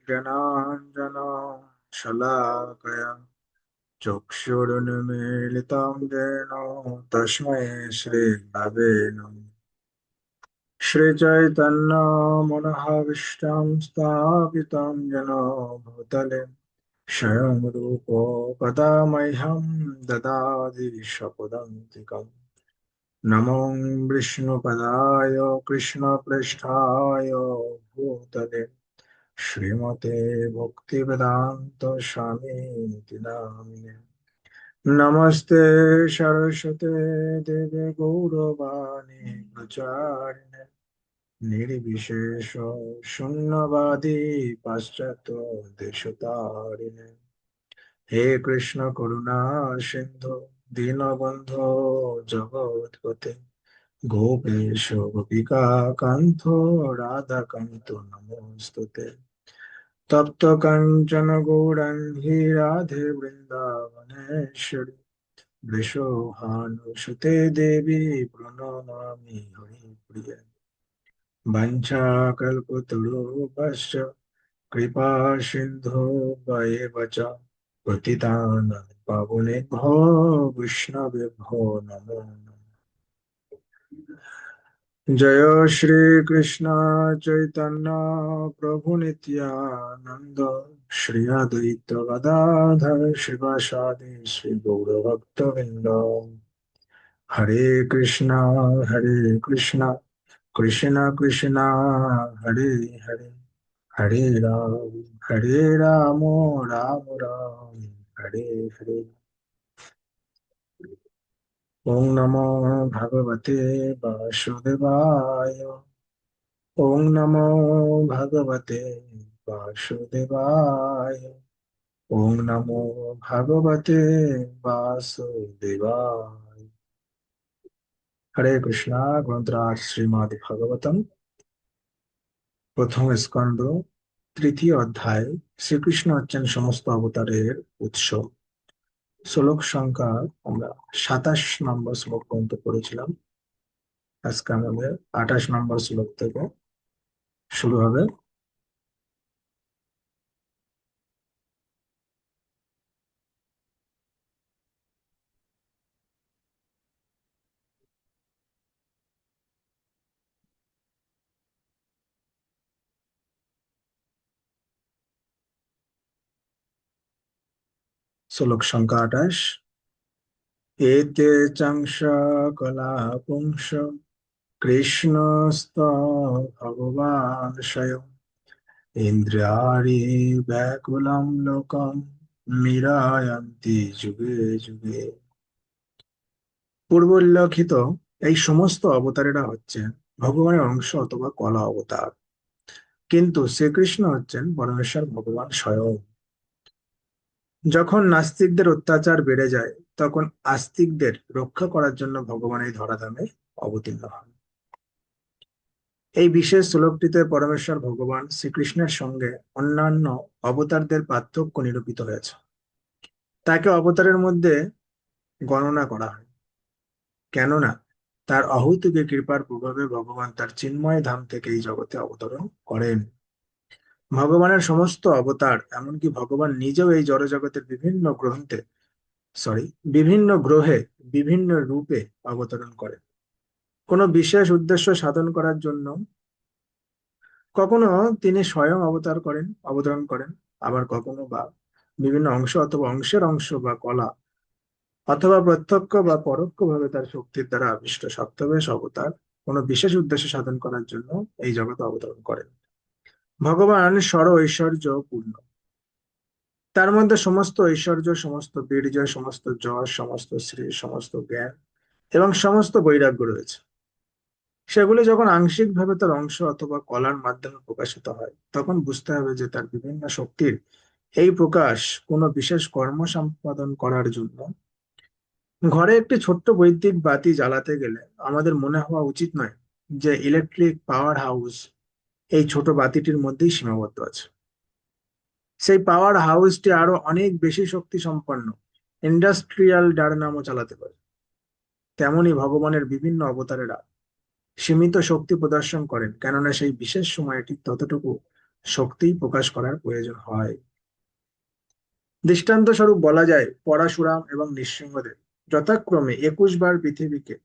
जनाञ्जना शलाकया चक्षुरुन्मीलितं येन तस्मै श्रीगुरवे नमः। श्रीचैतन्यमनोभीष्टं स्थापितं येन भूतले स्वयं रूपो कदा मह्यं ददाति स्वपदान्तिकम्। नमो विष्णुपदाय कृष्णपृष्ठाय भूतले श्रीमते भक्तिवेदान्त स्वामी नामिने। नमस्ते सरस्वते देवे गौरवाणी प्रचारिणे निर्विशेष शून्यवादी पाश्चात्य देशतारिणे। हे कृष्ण करुणा सिंधु दीनबंधो जगत्पते गोपेश गोपिका कांतो राधा कांतो नमोस्तुते। तप्त कांचन गौरांगी राधे वृंदावनेश्वरी वृषभानुसुते देवी प्रणमामि हरिप्रिये। वंशाकल्पतरुभ्यश्च कृपा सिन्धु एव च पतितानां पावनेभ्यो वैष्णवेभ्यो नमो नमः। जय श्री कृष्ण चैतन्य प्रभु नित्यानंद श्री अद्वैत गदाधर शिवासादि श्री गौर भक्तवृंद। हरे कृष्णा कृष्ण कृष्ण हरे हरे हरे राम राम राम हरे हरे। ओम नमो भगवते वासुदेवाय। ओम नमो भगवते वासुदेवाय। ओम नमो भगवते वासुदेवाय। हरे कृष्णा ग्रंथराज श्रीमद् भागवतम প্রথম স্কন্ধ তৃতীয় অধ্যায় শ্রীকৃষ্ণ হচ্ছেন সমস্ত অবতারের উৎস। শ্লোক সংখ্যা আমরা 27 নম্বর শ্লোক পর্যন্ত পড়েছিলাম। আজকে আমাদের 28 নম্বর শ্লোক থেকে শুরু হবে। শ্লোক সংখ্যা 28। এতে চাংশ কলা পুংস কৃষ্ণস্ত ভগবান স্বয়ং ইন্দ্রিয়াণি ব্যাকুলম লোকম মীরায়ন্তি যুগে যুগে। পূর্বোল্লেখিত এই সমস্ত অবতারেরা হচ্ছেন ভগবানের অংশ অথবা কলা অবতার, কিন্তু শ্রীকৃষ্ণ হচ্ছেন পরমেশ্বর ভগবান স্বয়ং। যখন নাস্তিকদের অত্যাচার বেড়ে যায় তখন আস্তিকদের রক্ষা করার জন্য ভগবান এই ধরাধামে অবতীর্ণ হন। এই বিশেষ শ্লোকটিতে পরমেশ্বর ভগবান শ্রীকৃষ্ণের সঙ্গে অন্যান্য অবতারদের পার্থক্য নিরূপিত হয়েছে। তাকে অবতারের মধ্যে গণনা করা হয়, কেননা তার অহৈতুকী কৃপার প্রভাবে ভগবান তার চিন্ময় ধাম থেকে এই জগতে অবতরণ করেন। ভগবানের সমস্ত অবতার, এমনকি ভগবান নিজেও এই জড়জগতের বিভিন্ন গ্রহে বিভিন্ন রূপে অবতরণ করেন কোনো বিশেষ উদ্দেশ্য সাধন করার জন্য। কখনো তিনি স্বয়ং অবতরণ করেন, আবার কখনো বা বিভিন্ন অংশ অথবা অংশের অংশ বা কলা অথবা প্রত্যক্ষ বা পরোক্ষ ভাবে তার শক্তির দ্বারা আবিষ্ট সপ্তবেশ অবতার কোনো বিশেষ উদ্দেশ্য সাধন করার জন্য এই জগতে অবতরণ করেন। ভগবান সর ঐশ্বর্য পূর্ণ, তার মধ্যে সমস্ত ঐশ্বর্য, সমস্ত বীর্য, সমস্ত যশ, সমস্ত শ্রী, সমস্ত জ্ঞান এবং সমস্ত বৈরাগ্য রয়েছে। সেগুলি যখন আংশিকভাবে তার অংশ অথবা কলার মাধ্যমে প্রকাশিত হয় তখন বুঝতে হবে যে তার বিভিন্ন শক্তির এই প্রকাশ কোনো বিশেষ কর্ম সম্পাদন করার জন্য। ঘরে একটি ছোট্ট বৈদ্যুতিক বাতি জ্বালাতে গেলে আমাদের মনে হওয়া উচিত নয় যে ইলেকট্রিক পাওয়ার হাউস এই ছোট বাতিটির মধ্যেই সীমাবদ্ধ আছে। সেই পাওয়ার হাউসটি আরো অনেক বেশি শক্তি সম্পন্ন ইন্ডাস্ট্রিয়াল ডায়নামো চালাতে পারে। তেমনি ভগবানের বিভিন্ন অবতারেরা সীমিত শক্তি প্রদর্শন করেন, কেননা সেই বিশেষ সময়ে ঠিক ততটুকু শক্তি প্রকাশ করার প্রয়োজন হয়। দৃষ্টান্ত স্বরূপ বলা যায়, পরশুরাম এবং নৃসিংহদেব যথাক্রমে 21 বার পৃথিবীকে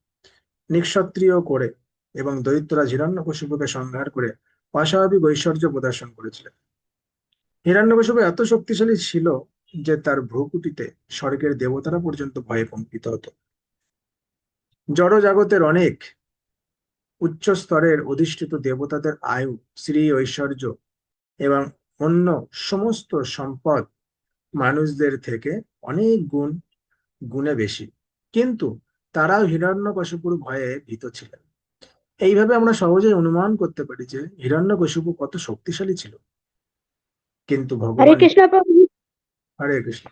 নিঃক্ষত্রিয় করে এবং দৈত্যরাজ হিরণ্যকশিপুকে সংহার করে অস্বাভাবিক ঐশ্বর্য প্রদর্শন করেছিলেন। হিরণ্যকশিপু এত শক্তিশালী ছিল যে তার ভ্রূকুটিতে স্বর্গের দেবতারা পর্যন্ত ভয়ে কম্পিত হতো। জড় জগতের অনেক উচ্চ স্তরের অধিষ্ঠিত দেবতাদের আয়ু, শ্রী, ঐশ্বর্য এবং অন্য সমস্ত সম্পদ মানুষদের থেকে অনেক গুণে বেশি, কিন্তু তারাও হিরণ্যকশিপুর ভয়ে ভীত ছিলেন। এইভাবে আমরা সহজেই অনুমান করতে পারি যে হিরণ্যকশিপু কত শক্তিশালী ছিল। কিন্তু হরে ভগবান, কৃষ্ণ প্রভু। হরে কৃষ্ণ,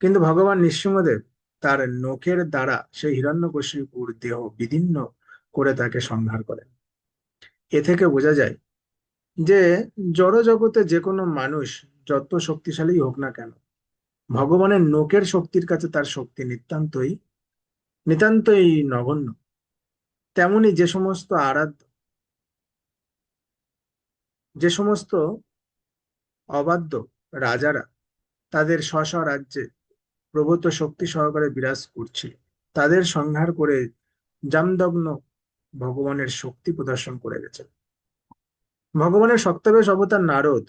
কিন্তু ভগবান নৃসিংহদেব তার নখের দ্বারা সেই হিরণ্যকশিপুর দেহ বিদীর্ণ করে তাকে সংহার করেন। এ থেকে বোঝা যায় যে জড় জগতে যে কোনো মানুষ যত শক্তিশালী হোক না কেন, ভগবানের নখের শক্তির কাছে তার শক্তি নিতান্তই নিতান্তই নগণ্য। তেমনি যে সমস্ত অবাধ্য রাজারা তাদের স্ব স্ব রাজ্যে প্রভূত শক্তি সহকারে বিরাজ করছিল, তাদের সংহার করে জামদগ্ন ভগবানের শক্তি প্রদর্শন করে গেছে। ভগবানের সপ্তবেশ অবতার নারদ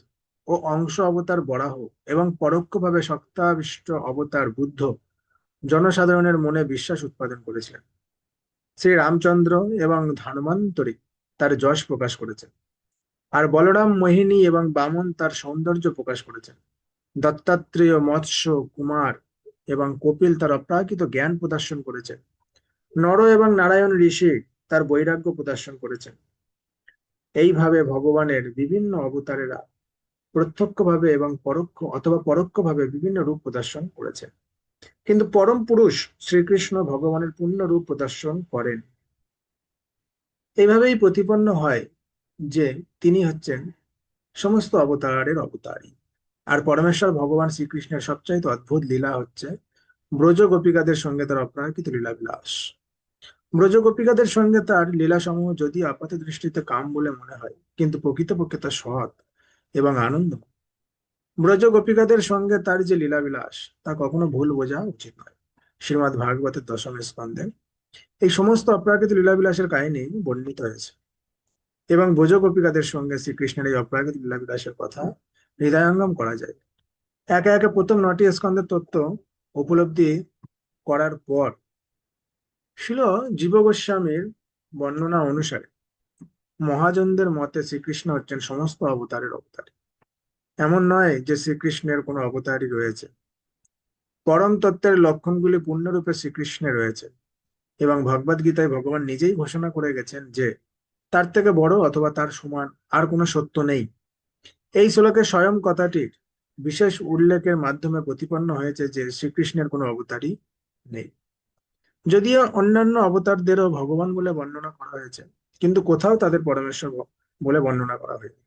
ও অংশ অবতার বরাহ এবং পরোক্ষভাবে সত্তাবিষ্ট অবতার বুদ্ধ জনসাধারণের মনে বিশ্বাস উৎপাদন করেছিলেন। শ্রী রামচন্দ্র এবং ধন্বন্তরী তার যশ প্রকাশ করেছেন, আর বলরাম, মোহিনী এবং বামন তার সৌন্দর্য প্রকাশ করেছেন। দত্তাত্রেয়, মৎস্য, কুমার এবং কপিল তার অপ্রাকৃত জ্ঞান প্রদর্শন করেছেন। নর এবং নারায়ণ ঋষি তার বৈরাগ্য প্রদর্শন করেছেন। এইভাবে ভগবানের বিভিন্ন অবতারেরা প্রত্যক্ষভাবে এবং পরোক্ষভাবে বিভিন্ন রূপ প্রদর্শন করেছেন, কিন্তু পরম পুরুষ শ্রীকৃষ্ণ ভগবানের পূর্ণ রূপ প্রদর্শন করেন। এইভাবেই প্রতিপন্ন হয় যে তিনি হচ্ছেন সমস্ত অবতারের অবতারী। আর পরমেশ্বর ভগবান শ্রীকৃষ্ণের সবচাইতে অদ্ভুত লীলা হচ্ছে ব্রজ গোপিকাদের সঙ্গে তার অপ্রাকৃত লীলাবিলাস। ব্রজ গোপিকাদের সঙ্গে তার লীলাসমূহ যদি আপাত দৃষ্টিতে কাম বলে মনে হয়, কিন্তু প্রকৃতপক্ষে তা সৎ এবং আনন্দ। ব্রজ গোপিকাদের সঙ্গে তার যে লীলাবিলাস, তা কখনো ভুল বোঝা উচিত নয়। শ্রীমদ্ ভাগবতের 10ম স্কন্ধে এই সমস্ত অপ্রাকৃত লীলাবিলাসের কাহিনী বর্ণিত হয়েছে, এবং ব্রজ গোপিকাদের সঙ্গে শ্রীকৃষ্ণের এই অপ্রাকৃত লীলাবিলাসের কথা হৃদয়ঙ্গম করা যায়। একে একে প্রথম 9টি স্কন্ধের তত্ত্ব উপলব্ধি করার পর শিল জীব গোস্বামীর বর্ণনা অনুসারে মহাজনদের মতে শ্রীকৃষ্ণ হচ্ছেন সমস্ত অবতারের অবতার। এমন নয় যে শ্রীকৃষ্ণের কোনো অবতারই রয়েছে। পরম তত্ত্বের লক্ষণগুলি পূর্ণরূপে শ্রীকৃষ্ণে রয়েছে, এবং ভগবদ গীতায় ভগবান নিজেই ঘোষণা করে গেছেন যে তার থেকে বড় অথবা তার সমান আর কোনো সত্য নেই। এই শ্লোকে স্বয়ং কথাটির বিশেষ উল্লেখের মাধ্যমে প্রতিপন্ন হয়েছে যে শ্রীকৃষ্ণের কোনো অবতারই নেই। যদিও অন্যান্য অবতারদেরও ভগবান বলে বর্ণনা করা হয়েছে, কিন্তু কোথাও তাদের পরমেশ্বর বলে বর্ণনা করা হয়নি।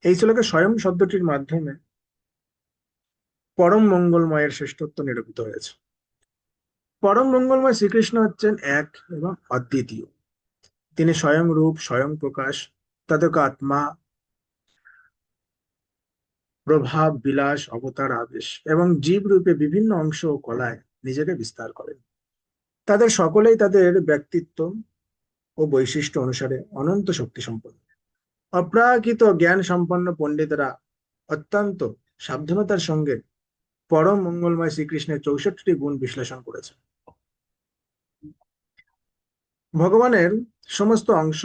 এই শ্লোকে স্বয়ং শব্দটির মাধ্যমে পরম মঙ্গলময়ের শ্রেষ্ঠত্ব নিরূপিত হয়েছে। পরম মঙ্গলময় শ্রীকৃষ্ণ হচ্ছেন এক এবং অদ্বিতীয়। তিনি স্বয়ং রূপ, স্বয়ং প্রকাশ, তদক আত্মা, প্রভাব, বিলাস, অবতার, আবেশ এবং জীব রূপে বিভিন্ন অংশ ও কলায় নিজেকে বিস্তার করেন। তাদের সকলেই তাদের ব্যক্তিত্ব ও বৈশিষ্ট্য অনুসারে অনন্ত শক্তি সম্পন্ন। অপ্রাকৃত জ্ঞান সম্পন্ন পণ্ডিতরা অত্যন্ত সাবধানতার সঙ্গে পরম মঙ্গলময় শ্রীকৃষ্ণের 64টি গুণ বিশ্লেষণ করেছে। ভগবানের সমস্ত অংশ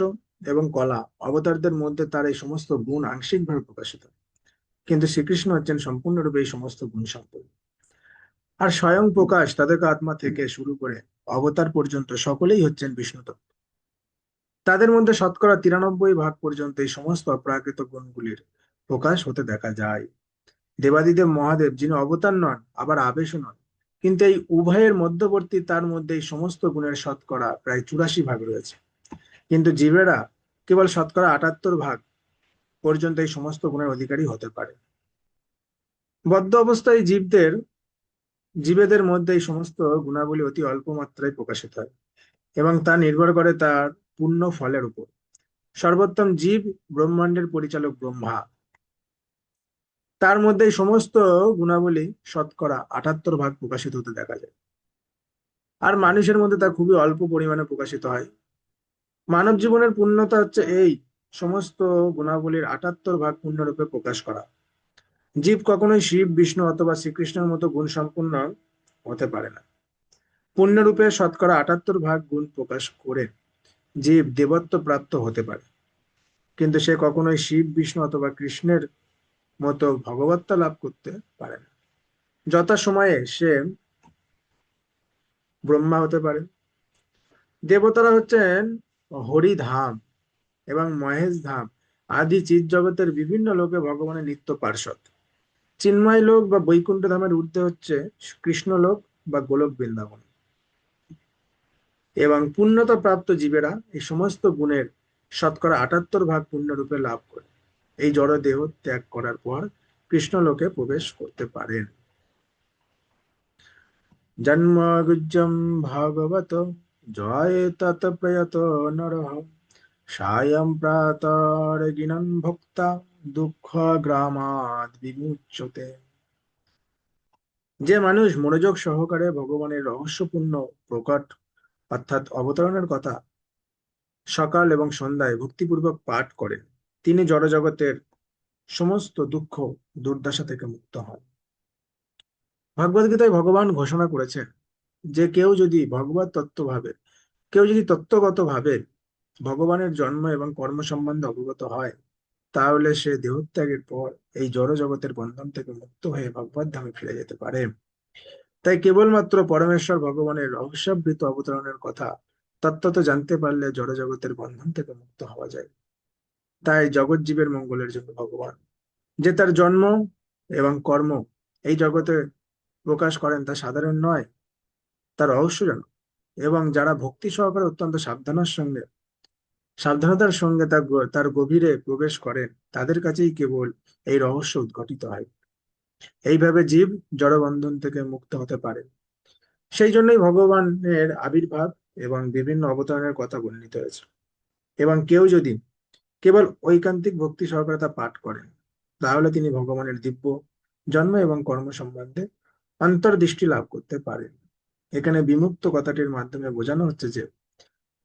এবং কলা অবতারদের মধ্যে তার এই সমস্ত গুণ আংশিকভাবে প্রকাশিত, কিন্তু শ্রীকৃষ্ণ হচ্ছেন সম্পূর্ণরূপে এই সমস্ত গুণ সম্পন্ন। আর স্বয়ং প্রকাশ, তাদেরকে আত্মা থেকে শুরু করে অবতার পর্যন্ত সকলেই হচ্ছেন বিষ্ণু তত্ত্ব। তাদের মধ্যে শতকরা 93 ভাগ পর্যন্ত এই সমস্ত অপ্রাকৃত গুণগুলির প্রকাশ হতে দেখা যায়। দেবাদিদেব মহাদেব, যিনি অবতার নন আবার আবেশও নন, কিন্তু এই উভয়ের মধ্যবর্তী, তার মধ্যে এই সমস্ত গুণের শতকরা প্রায় 84 ভাগ রয়েছে, কিন্তু জীবেরা কেবল শতকরা 78 ভাগ পর্যন্ত এই সমস্ত গুণের অধিকারী হতে পারে। বদ্ধ অবস্থায় জীবেদের মধ্যে এই সমস্ত গুণাবলী অতি অল্প মাত্রায় প্রকাশিত হয়, এবং তা নির্ভর করে তার পুণ্য ফলের উপর। সর্বোত্তম জীব ব্রহ্মাণ্ডের পরিচালক ব্রহ্মা। তার মধ্যে এই সমস্ত গুণাবলী শতকরা 78 ভাগ প্রকাশিত হতে দেখা যায়। আর মানুষের মধ্যে তা খুবই অল্প পরিমাণে প্রকাশিত হয়। মানব জীবনের পূর্ণতা হচ্ছে এই সমস্ত গুণাবলীর 78 ভাগ পূর্ণরূপে প্রকাশ করা। জীব কখনোই শিব, বিষ্ণু অথবা শ্রীকৃষ্ণের মতো গুণ সম্পূর্ণ হতে পারে না। পূর্ণরূপে শতকরা 78 ভাগ গুণ প্রকাশ করে জীব দেবত্ব প্রাপ্ত হতে পারে, কিন্তু সে কখনোই শিব, বিষ্ণু অথবা কৃষ্ণের মতো ভগবত্তা লাভ করতে পারে না। যথা সময়ে সে ব্রহ্মা হতে পারে। দেবতারা হচ্ছেন হরিধাম এবং মহেশ ধাম আদি চিৎ জগতের বিভিন্ন লোকে ভগবানের নিত্য পার্ষদ। চিন্ময় লোক বা বৈকুণ্ঠ ধামের ঊর্ধ্বে হচ্ছে কৃষ্ণলোক বা গোলক বৃন্দাবন। এবং পূর্ণতা প্রাপ্ত জীবেরা এই সমস্ত গুণের শতকরা 78 ভাগ পূর্ণরূপে লাভ করে এই জড় দেহ ত্যাগ করার পর কৃষ্ণলোকে প্রবেশ করতে পারেন। জন্মগুজ্জম ভাগবত জয় তত প্রয়ত নরঃ সায়ং প্রাতর্গিনং ভোক্তা দুঃখ গ্রামাদ বিমুচ্যতে। যে মানুষ মনোযোগ সহকারে ভগবানের রহস্যপূর্ণ প্রকট অর্থাৎ অবতরণের কথা সকাল এবং সন্ধ্যায় ভক্তিপূর্বক পাঠ করেন, তিনি জড়জগতের সমস্ত দুঃখ দুর্দশা থেকে মুক্ত হন। ভগবদ্গীতায় ভগবান ঘোষণা করেছেন যে কেউ যদি তত্ত্বগত ভাবে ভগবানের জন্ম এবং কর্ম সম্বন্ধে অবগত হয়, তাহলে সে দেহত্যাগের পর এই জড় জগতের বন্ধন থেকে মুক্ত হয়ে ভগবত ধামে ফিরে যেতে পারে। তাই কেবলমাত্র পরমেশ্বর ভগবানের রহস্যাবৃত অবতরণের কথা তত্ত্বত জানতে পারলে জড় জগতের বন্ধন থেকে মুক্ত হওয়া যায়। তাই জগৎ জীবের মঙ্গলের জন্য ভগবান যে তার জন্ম এবং কর্ম এই জগতে প্রকাশ করেন তা সাধারণ নয়, তা রহস্যজনক। এবং যারা ভক্তি সহকারে অত্যন্ত সাবধানতার সঙ্গে তার গভীরে প্রবেশ করেন, তাদের কাছেই কেবল এই রহস্য উদ্ঘটিত হয়। এইভাবে জীব জড়বন্ধন থেকে মুক্ত হতে পারে। সেই জন্যই ভগবানের আবির্ভাব এবং বিভিন্ন অবতারণের কথা বর্ণিত হয়েছে। এবং কেউ যদি কেবল ঐকান্তিক ভক্তি সহকারে তা পাঠ করেন, তাহলে তিনি ভগবানের দিব্য জন্ম এবং কর্ম সম্বন্ধে অন্তর্দৃষ্টি লাভ করতে পারেন। এখানে বিমুক্ত কথাটির মাধ্যমে বোঝানো হচ্ছে যে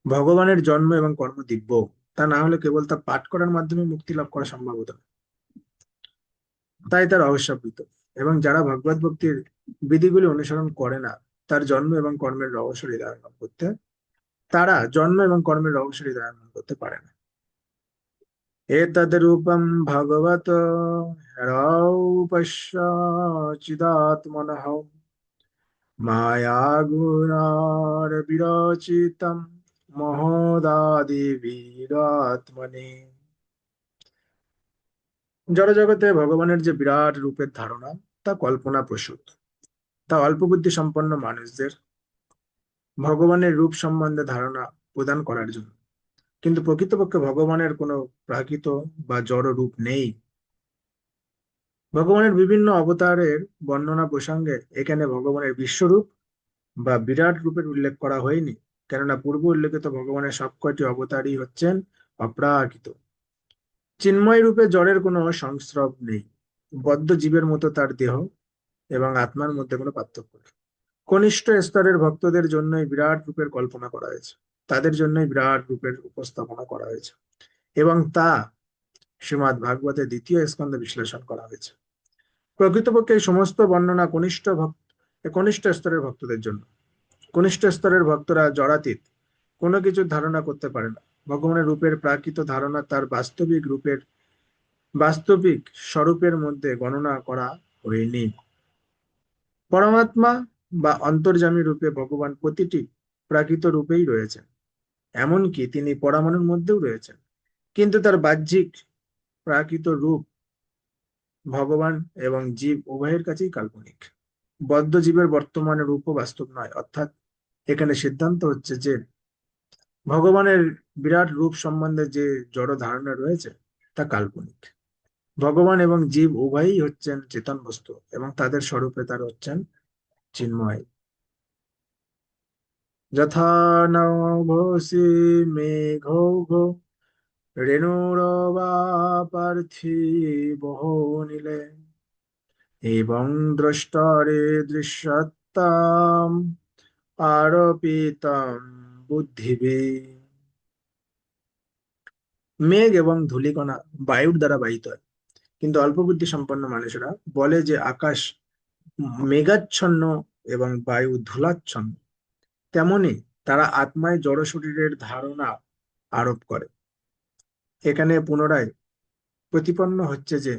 ভগবানের জন্ম এবং কর্ম দিব্য, তা না হলে কেবল তা পাঠ করার মাধ্যমে মুক্তি লাভ করা সম্ভব হতো না। তাই তার রহস্যাবৃত। এবং যারা ভগবত ভক্তির বিধিগুলি অনুসরণ করে না, তার জন্ম এবং কর্মের রহস্য হৃদয় করতে তারা জন্ম এবং কর্মের রহস্য হৃদয় করতে পারে না। এতদ্রূপম ভগবত রূপস্য চিদাত্মনঃ মায়াগুণার বিরচিতম মহদাদি বীরাত্মনে। জড়জগতে ভগবানের যে বিরাট রূপের ধারণা, তা কল্পনা প্রসূত। তা অল্প বুদ্ধি সম্পন্ন মানুষদের ভগবানের রূপ সম্বন্ধে ধারণা প্রদান করার জন্য। কিন্তু প্রকৃতপক্ষে ভগবানের কোনো প্রাকৃত বা জড় রূপ নেই। ভগবানের বিভিন্ন অবতারের বর্ণনা প্রসঙ্গে এখানে ভগবানের বিশ্বরূপ বা বিরাট রূপের উল্লেখ করা হয়নি, কেননা পূর্ব উল্লেখিত ভগবানের সবকটি অবতারই হচ্ছেন অপ্রাকৃত। চিন্ময় রূপে জড়ের কোনো সংস্রব নেই। বদ্ধ জীবের মতো তার দেহ এবং আত্মার মধ্যে কোনো পার্থক্য নেই। কনিষ্ঠ স্তরের ভক্তদের জন্যই বিরাট রূপের কল্পনা করা হয়েছে, তাদের জন্যই বিরাট রূপের উপস্থাপনা করা হয়েছে, এবং তা শ্রীমদ্ ভাগবতের দ্বিতীয় স্কন্ধে বিশ্লেষণ করা হয়েছে। প্রকৃতপক্ষে এই সমস্ত বর্ণনা কনিষ্ঠ স্তরের ভক্তদের জন্য। কনিষ্ঠ স্তরের ভক্তরা জড়াতীত কোনো কিছুর ধারণা করতে পারে না। ভগবানের রূপের প্রাকৃত ধারণা তার বাস্তবিক স্বরূপের মধ্যে গণনা করা হয়নি। পরমাত্মা বা অন্তর্যামী রূপে ভগবান প্রতিটি প্রাকৃত রূপেই রয়েছেন, এমনকি তিনি পরমাণুর মধ্যেও রয়েছেন। কিন্তু তার বাহ্যিক প্রাকৃত রূপ ভগবান এবং জীব উভয়ের কাছেই কাল্পনিক। বদ্ধ জীবের বর্তমান রূপও বাস্তব নয়। অর্থাৎ এখানে সিদ্ধান্ত হচ্ছে যে ভগবানের বিরাট রূপ সম্বন্ধে যে জড় ধারণা রয়েছে তা কাল্পনিক। ভগবান এবং জীব উভয়ই হচ্ছেন চেতন বস্তু এবং তাদের স্বরূপে তারা হচ্ছেন চিন্ময়। যথা নভোসি মেঘৌঘ রেণুরবা পার্থিব নিলে এবং দ্রষ্টরে দৃশ্যতাম আরোপিতম বুদ্ধিবে। মেঘ এবং ধূলিকণা বায়ুর দ্বারা বাহিত হয়, কিন্তু অল্প বুদ্ধি সম্পন্ন মানুষেরা বলে যে আকাশ মেঘাচ্ছন্ন এবং বায়ু ধূলাচ্ছন্ন। তেমনি তারা আত্মায় জড় শরীরের ধারণা আরোপ করে। এখানে পুনরায় প্রতিপন্ন হচ্ছে যে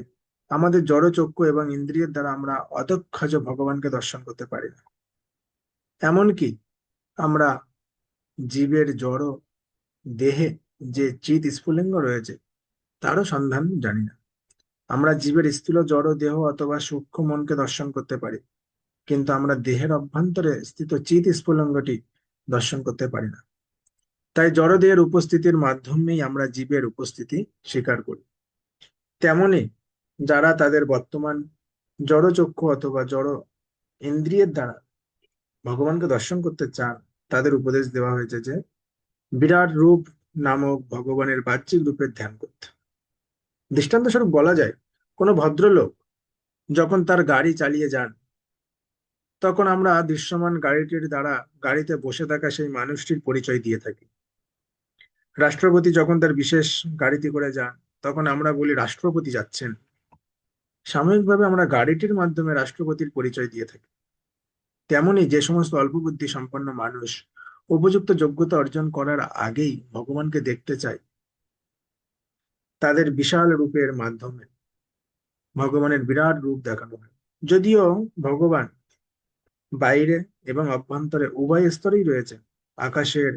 আমাদের জড় চক্ষু এবং ইন্দ্রিয়ের দ্বারা আমরা অদক্ষজ ভগবানকে দর্শন করতে পারি না। এমনকি আমরা জীবের জড় দেহে যে চিৎ স্ফুলিঙ্গ রয়েছে তারও সন্ধান জানি না। আমরা জীবের স্থূল জড় দেহ অথবা সূক্ষ্ম মনকে দর্শন করতে পারি, কিন্তু আমরা দেহের অভ্যন্তরে স্থিত চিৎ স্ফুলিঙ্গটি দর্শন করতে পারি না। তাই জড়দেহের উপস্থিতির মাধ্যমেই আমরা জীবের উপস্থিতি স্বীকার করি। তেমনি যারা তাদের বর্তমান জড়চক্ষু অথবা জড় ইন্দ্রিয়ের দ্বারা ভগবানকে দর্শন করতে চান, তাদের উপদেশ দেওয়া হয়েছে যে বিরাট রূপ নামক ভগবানের বাহ্যিক রূপের ধ্যান করতে। দৃষ্টান্ত স্বরূপ বলা যায়, কোনো ভদ্রলোক যখন তার গাড়ি চালিয়ে যান, তখন আমরা দৃশ্যমান গাড়িটির দ্বারা গাড়িতে বসে থাকা সেই মানুষটির পরিচয় দিয়ে থাকি। রাষ্ট্রপতি যখন তার বিশেষ গাড়িতে করে যান, তখন আমরা বলি রাষ্ট্রপতি যাচ্ছেন। সাময়িকভাবে আমরা গাড়িটির মাধ্যমে রাষ্ট্রপতির পরিচয় দিয়ে থাকি। তেমনি যে সমস্ত অল্প বুদ্ধি সম্পন্ন মানুষ উপযুক্ত যোগ্যতা অর্জন করার আগেই ভগবানকে দেখতে চায়, তাদের বিশাল রূপের মাধ্যমে ভগবানের বিরাট রূপ দেখানো হয়। যদিও ভগবান বাইরে এবং অভ্যন্তরে উভয় স্তরেই রয়েছে, আকাশের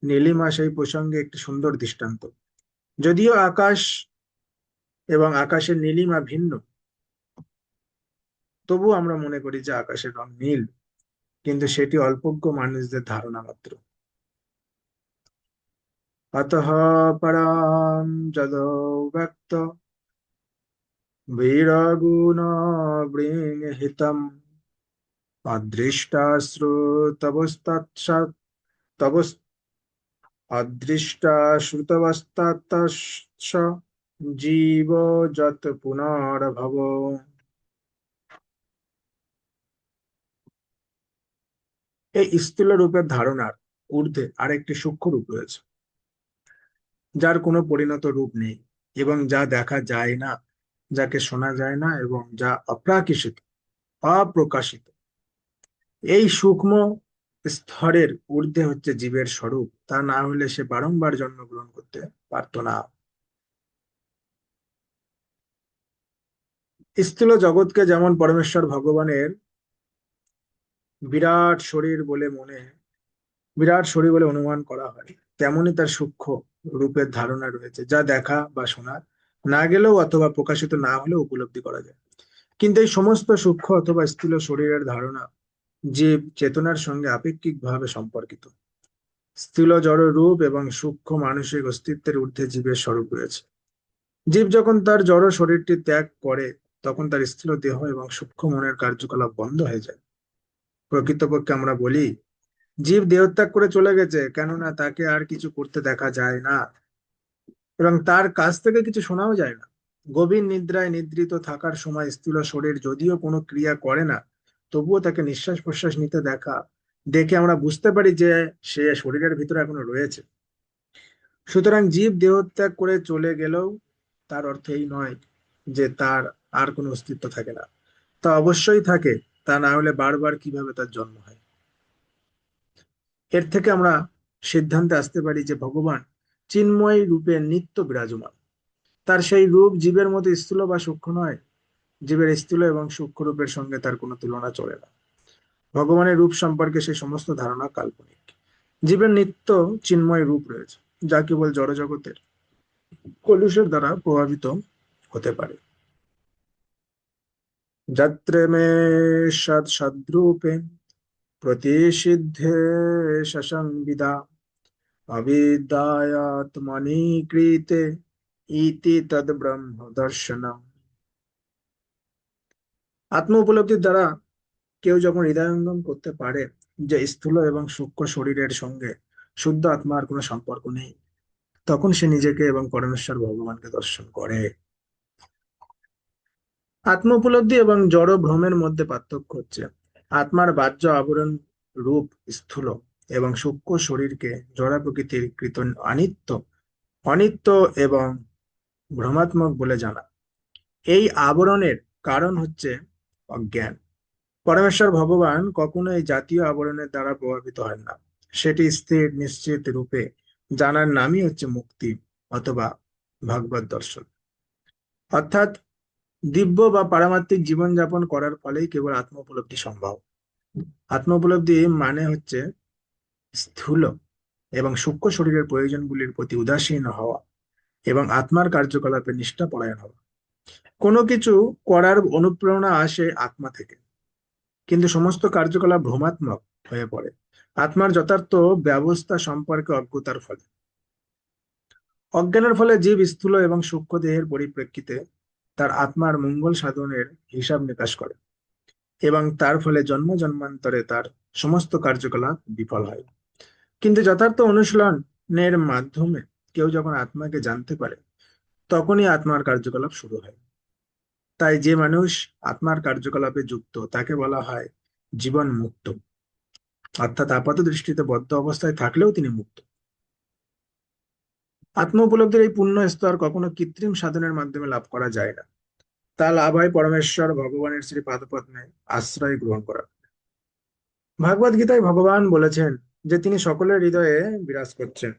নীলিমা সেই প্রসঙ্গে একটি সুন্দর দৃষ্টান্ত। যদিও আকাশ এবং আকাশের নীলিমা ভিন্ন, তবু আমরা মনে করি যে আকাশের রং নীল, কিন্তু সেটি অল্পজ্ঞ মানুষদের ধারণা মাত্র। অতঃ পরাম যদো ব্যক্ত বীরগুণ বৃংহিতম অদৃষ্টাশ্রুতবস্তৎস তবস অদৃষ্টাশ্রুতবস্তৎস জীব যত পুনর্ভব। এই স্থূল রূপের ধারণার ঊর্ধ্বে আরেকটি সূক্ষ্ম রূপ রয়েছে, যার কোনো পরিণত রূপ নেই এবং যা দেখা যায় না, যাকে শোনা যায় না এবং যা অপ্রাকৃষিত, অপ্রকাশিত। এই সূক্ষ্ম স্তরের ঊর্ধ্বে হচ্ছে জীবের স্বরূপ, তা না হলে সে বারংবার জন্মগ্রহণ করতে পারত না। স্থূল জগৎকে যেমন পরমেশ্বর ভগবানের বিরাট শরীর বলে বিরাট শরীর বলে অনুমান করা হয়, তেমনি তার সূক্ষ্ম রূপের ধারণা রয়েছে, যা দেখা বা শোনা না গেলেও অথবা প্রকাশিত না হলেও উপলব্ধি করা যায়। কিন্তু এই সমস্ত সূক্ষ্ম অথবা স্থূল শরীরের ধারণা জীব চেতনার সঙ্গে আপেক্ষিকভাবে সম্পর্কিত। স্থূল জড় রূপ এবং সূক্ষ্ম মানসিক অস্তিত্বের ঊর্ধ্বে জীবের স্বরূপ রয়েছে। জীব যখন তার জড় শরীরটি ত্যাগ করে, তখন তার স্থূল দেহ এবং সূক্ষ্ম মনের কার্যকলাপ বন্ধ হয়ে যায়। প্রকৃতপক্ষে আমরা বলি জীব দেহত্যাগ করে চলে গেছে, কেননা তাকে আর কিছু করতে দেখা যায় না এবং তার কাছ থেকে কিছু শোনাও যায় না। গভীর নিদ্রায় নিদ্রিত থাকার সময় স্থূল শরীর যদিও কোনো ক্রিয়া করে না, তবুও তাকে নিঃশ্বাস প্রশ্বাস নিতে দেখে আমরা বুঝতে পারি যে সে শরীরের ভিতরে এখনো রয়েছে। সুতরাং জীব দেহত্যাগ করে চলে গেলেও তার অর্থ এই নয় যে তার আর কোনো অস্তিত্ব থাকে না। তা অবশ্যই থাকে, তা না হলে বারবার কিভাবে তার জন্ম হয়। এর থেকে আমরা সিদ্ধান্তে আসতে পারি যে ভগবান চিন্ময় রূপে নিত্য বিরাজমান। তার সেই রূপ জীবের মতো স্থূল বা সূক্ষ্ম নয়। জীবের স্থূল এবং সূক্ষ্ম রূপের সঙ্গে তার কোনো তুলনা চলে না। ভগবানের রূপ সম্পর্কে সেই সমস্ত ধারণা কাল্পনিক। জীবের নিত্য চিন্ময় রূপ রয়েছে, যা কেবল জড়জগতের কলুষের দ্বারা প্রভাবিত হতে পারে। যাত্রে মে সৎ সদ্রূপে প্রতিষিদ্ধে সসংবিদা অবিদ্যায়াত্মনিকৃতে ইতি তদ ব্রহ্ম দর্শনম। আত্ম উপলব্ধির দ্বারা কেউ যখন হৃদয়ঙ্গম করতে পারে যে স্থূল এবং সূক্ষ্ম শরীরের সঙ্গে শুদ্ধ আত্মার কোনো সম্পর্ক নেই, তখন সে নিজেকে এবং পরমেশ্বর ভগবানকে দর্শন করে। আত্ম উপলব্ধি এবং জড় ভ্রমের মধ্যে পার্থক্য হচ্ছে, আত্মার বাহ্য আবরণ রূপ স্থূল এবং সূক্ষ্ম শরীরকে জড় প্রকৃতির কৃত অনিত্য অনিত্য এবং ভ্রমাত্মক বলে জানা। এই আবরণের কারণ হচ্ছে অজ্ঞান। পরমেশ্বর ভগবান কখনো এই জাতীয় আবরণের দ্বারা প্রভাবিত হন না। সেটি স্থির নিশ্চিত রূপে জানার নামই হচ্ছে মুক্তি অথবা ভগবত দর্শন। অর্থাৎ দিব্য বা পারমাত্মিক জীবনযাপন করার ফলেই কেবল আত্ম উপলব্ধি সম্ভব। আত্ম উপলব্ধি মানে হচ্ছে স্থূল এবং সূক্ষ্ম শরীরের প্রয়োজনগুলির প্রতি উদাসীন হওয়া এবং আত্মার কার্যকলাপে নিষ্ঠাপরায়ণ হওয়া। কোনো কিছু করার অনুপ্রেরণা আসে আত্মা থেকে, কিন্তু সমস্ত কার্যকলাপ ভ্রমাত্মক হয়ে পড়ে আত্মার যথার্থ ব্যবস্থা সম্পর্কে অজ্ঞতার ফলে। অজ্ঞানের ফলে জীব স্থূল এবং সূক্ষ্ম দেহের পরিপ্রেক্ষিতে তার আত্মার মঙ্গল সাধনের হিসাব নিকাশ করে এবং তার ফলে জন্ম জন্মান্তরে তার সমস্ত কার্যকলাপ বিফল হয়। কিন্তু যথার্থ অনুশীলনের মাধ্যমে কেউ যখন আত্মাকে জানতে পারে, তখনই আত্মার কার্যকলাপ শুরু হয়। তাই যে মানুষ আত্মার কার্যকলাপে যুক্ত তাকে বলা হয় জীবন মুক্ত, অর্থাৎ আপাত দৃষ্টিতে বদ্ধ অবস্থায় থাকলেও তিনি মুক্ত। আত্ম উপলব্ধির এই পূর্ণ স্তর কখনো কৃত্রিম সাধনের মাধ্যমে লাভ করা যায় না। তা লাভ হয় পরমেশ্বর ভগবানের শ্রী পাদপদ্মে আশ্রয় গ্রহণ করা। ভাগবত গীতায় ভগবান বলেছেন যে তিনি সকলের হৃদয়ে বিরাজ করছেন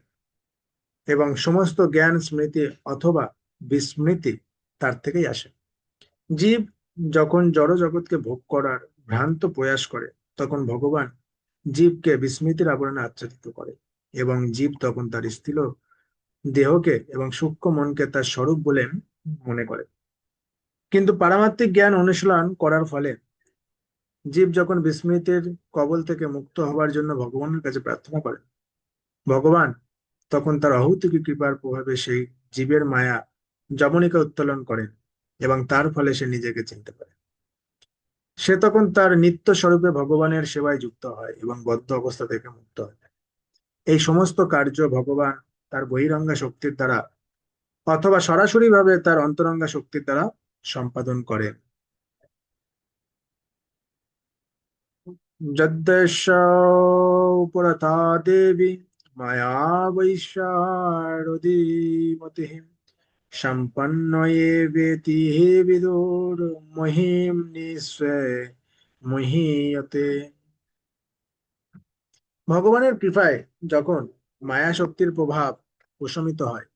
এবং সমস্ত জ্ঞান স্মৃতি অথবা বিস্মৃতি তার থেকেই আসে। জীব যখন জড় জগৎকে ভোগ করার ভ্রান্ত প্রয়াস করে, তখন ভগবান জীবকে বিস্মৃতির আবরণে আচ্ছাদিত করে এবং জীব তখন তার স্থূল দেহকে এবং সূক্ষ্ম মনকে তার স্বরূপ বলে মনে করে। কিন্তু পারমাত্মিক জ্ঞান অনুশীলন করার ফলে জীব যখন বিস্মৃতির কবল থেকে মুক্ত হবার জন্য ভগবানের কাছে প্রার্থনা করে, ভগবান তখন তার অহৌতুকী কৃপার প্রভাবে সেই জীবের মায়া যবনিকা উত্তোলন করেন এবং তার ফলে সে নিজেকে চিনতে পারে। সে তখন তার নিত্য স্বরূপে ভগবানের সেবায় যুক্ত হয় এবং বদ্ধ অবস্থা থেকে মুক্ত হয়। এই সমস্ত কার্য ভগবান তার বহিরঙ্গা শক্তির দ্বারা অথবা সরাসরি ভাবে তার অন্তরঙ্গা শক্তির দ্বারা সম্পাদন করেন। যদ্দেশ পুরতা দেবী মায়া বৈশারদীমতি সম্পন্ন বেতি হে বিদুর মহিম নিঃস্বে মহীয়তে। ভগবানের কৃপায় যখন মায়া শক্তির প্রভাব প্রশমিত হয়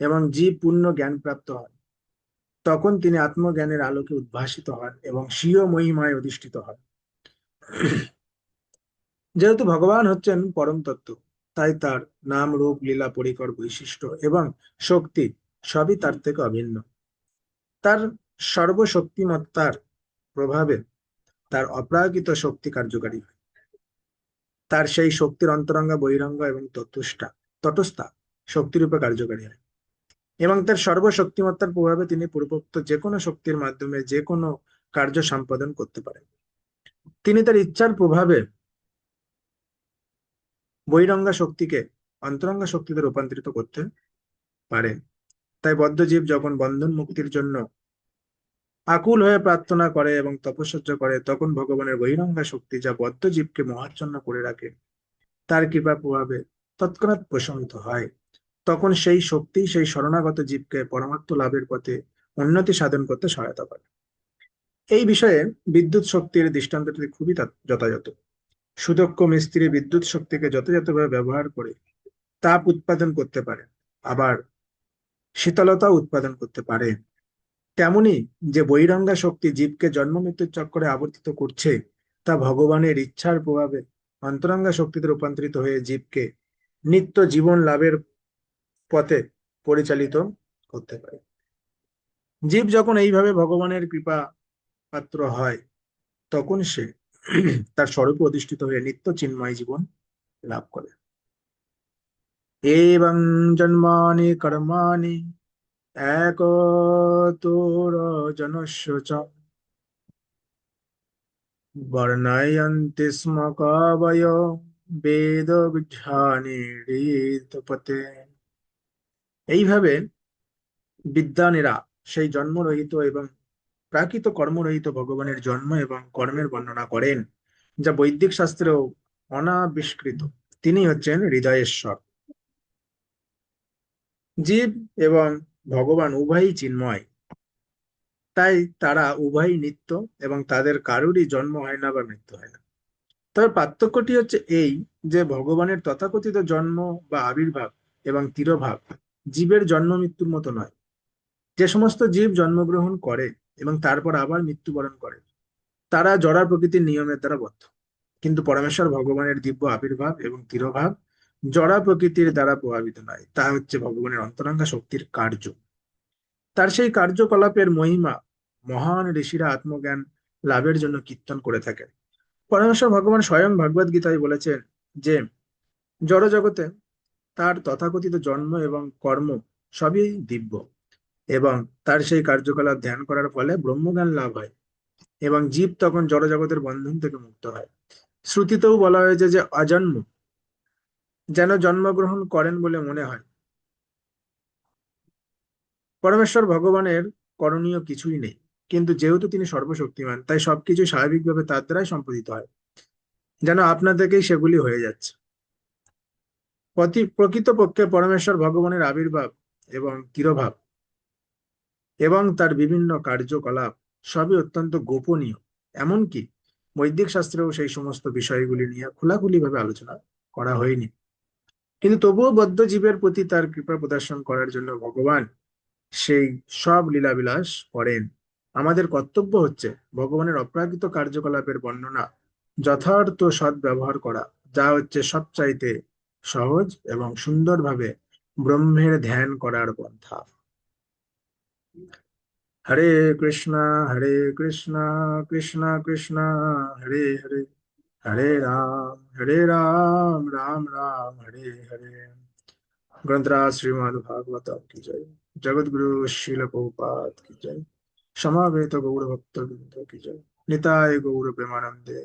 এবং জীব পূর্ণ জ্ঞান প্রাপ্ত হয়, তখন তিনি আত্মজ্ঞানের আলোকে উদ্ভাসিত হন এবং স্বীয় মহিমায় অধিষ্ঠিত হন। যেহেতু ভগবান হচ্ছেন পরম তত্ত্ব, তাই তার নাম রূপ লীলা পরিকর বৈশিষ্ট্য এবং শক্তি সবই তার থেকে অভিন্ন। তার সর্বশক্তিমত্তার প্রভাবে তার অপ্রাকৃত শক্তি কার্যকারী হয়। তার সেই শক্তির অন্তরঙ্গা বহিরঙ্গ এবং তটস্থা শক্তিরূপে কার্যকারী হয় এবং তার সর্বশক্তিমত্তার প্রভাবে তিনি পূর্বোক্ত যে কোনো শক্তির মাধ্যমে যে কোনো কার্য সম্পাদন করতে পারেন। তিনি তার ইচ্ছার প্রভাবে বহিরঙ্গা শক্তিকে অন্তরঙ্গা শক্তিতে রূপান্তরিত করতে পারেন। তাই বদ্ধ জীব যখন বন্ধন মুক্তির জন্য আকুল হয়ে প্রার্থনা করে এবং তপস্যা করে, তখন ভগবানের বহিরঙ্গা শক্তি যা বদ্ধ জীবকে মোহাচ্ছন্ন করে রাখে, তার কৃপা প্রভাবে তৎক্ষণাৎ প্রশমিত হয়। তখন সেই শক্তি সেই শরণাগত জীবকে পরমাত্ম লাভের পথে উন্নতি সাধন করতে সহায়তা করে। এই বিষয়ে বিদ্যুৎ শক্তির দৃষ্টান্তটি খুবই যথাযথ। সুদক্ষ মিস্ত্রি বিদ্যুৎ শক্তিকে যথাযথভাবে ব্যবহার করে তাপ উৎপাদন করতে পারে, আবার শীতলতা উৎপাদন করতে পারে। তেমনি যে বহিরঙ্গা শক্তি জীবকে জন্ম মৃত্যুর চক্করে আবর্তিত করছে, তা ভগবানের ইচ্ছার প্রভাবে অন্তরঙ্গা শক্তিতে রূপান্তরিত হয়ে জীবকে নিত্য জীবন লাভের পথে পরিচালিত করতে পারে। জীব যখন এইভাবে ভগবানের কৃপা পাত্র হয়, তখন সে তার স্বরূপে অধিষ্ঠিত হয়ে নিত্য চিন্ময় জীবন লাভ করে। এবং জন্মানি কর্মাণি একতোর জনস্য চ বর্ণয়ন্তি স্ম কবয় বেদ বিজ্ঞানী ঋতপতে। এইভাবে বিদ্বানেরা সেই জন্মরহিত এবং প্রাকৃত কর্মরহিত ভগবানের জন্ম এবং কর্মের বর্ণনা করেন, যা বৈদিক শাস্ত্রেও অনাবিষ্কৃত। তিনি হচ্ছেন হৃদয়েশ্বর। জীব এবং ভগবান উভয়ই চিন্ময়, তাই তারা উভয়ই নিত্য এবং তাদের কারোরই জন্ম হয় না বা মৃত্যু হয় না। তবে পার্থক্যটি হচ্ছে এই, যে ভগবানের তথাকথিত জন্ম বা আবির্ভাব এবং তিরোভাব জীবের জন্ম মৃত্যুর মতো নয়। যে সমস্ত জীব জন্মগ্রহণ করে এবং তারপর আবার মৃত্যুবরণ করে, তারা জড়া প্রকৃতির নিয়মের দ্বারা বদ্ধ। কিন্তু পরমেশ্বর ভগবানের দিব্য আবির্ভাব এবং তিরোভাব জড়া প্রকৃতির দ্বারা প্রভাবিত নয়, তা হচ্ছে ভগবানের অন্তরঙ্গা শক্তির কার্য। তার সেই কার্যকলাপের মহিমা মহান ঋষিরা আত্মজ্ঞান লাভের জন্য কীর্তন করে থাকেন। পরমেশ্বর ভগবান স্বয়ং ভগবদ গীতায় বলেছেন যে জড় জগতে তার তথাকথিত জন্ম এবং কর্ম সবই দিব্য, এবং তার সেই কার্যকলাপ ধ্যান করার ফলে ব্রহ্মজ্ঞান লাভ হয় এবং জীব তখন জড়জগতের বন্ধন থেকে মুক্ত হয়। শ্রুতিতেও বলা হয়েছে যে অজন্ম যেন জন্মগ্রহণ করেন বলে মনে হয়। পরমেশ্বর ভগবানের করণীয় কিছুই নেই, কিন্তু যেহেতু তিনি সর্বশক্তিমান, তাই সবকিছু স্বাভাবিকভাবে তার দ্বারাই সম্পাদিত হয়, যেন আপনা থেকেই সেগুলি হয়ে যাচ্ছে। প্রকৃতপক্ষে পরমেশ্বর ভগবানের আবির্ভাব এবং তিরোভাব এবং তার বিভিন্ন কার্যকলাপ সবই অত্যন্ত গোপনীয়। এমনকি বৈদিক শাস্ত্রেও সেই সমস্ত বিষয়গুলি নিয়ে খোলাখুলি ভাবে আলোচনা করা হয়নি। কিন্তু তবুও বদ্ধ জীবের প্রতি তার কৃপা প্রদর্শন করার জন্য ভগবান সেই সব লীলাবিলাস করেন। আমাদের কর্তব্য হচ্ছে ভগবানের অপ্রাকৃত কার্যকলাপের বর্ণনা যথার্থ সদ্ব্যবহার করা, যা হচ্ছে সবচাইতে সহজ এবং সুন্দরভাবে ব্রহ্মের ধ্যান করার পন্থা। হরে কৃষ্ণ, হরে কৃষ্ণ, কৃষ্ণ কৃষ্ণ, হরে হরে, হরে রাম, রাম রাম, হরে হরে। ग्रंथराज श्रीमद् भागवतम की जय। जगत गुरु शिल प्रभुपाद की जय। समावेत गौर भक्त वृंद की जय। निताय गौर प्रेमानंदे।